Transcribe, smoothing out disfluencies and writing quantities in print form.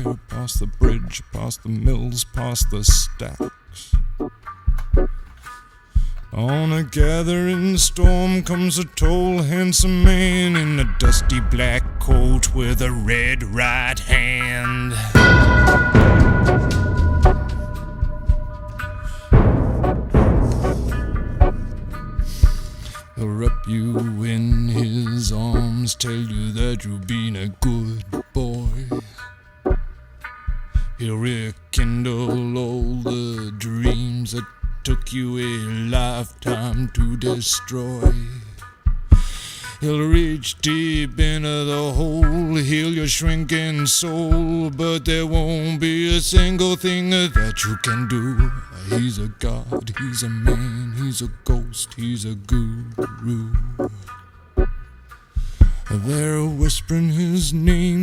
fire, past the bridge, past the mills, past the stacks. On a gathering storm comes a tall, handsome man in a dusty black coat with a red right hand. He'll wrap you in his arms, tell you that you've been a good boy. He'll rekindle all the dreams that took you a lifetime to destroy. He'll reach deep into the hole, heal your shrinking soul, but there won't be a single thing that you can do. He's a god, he's a man, he's a ghost, he's a guru. They're whispering his name.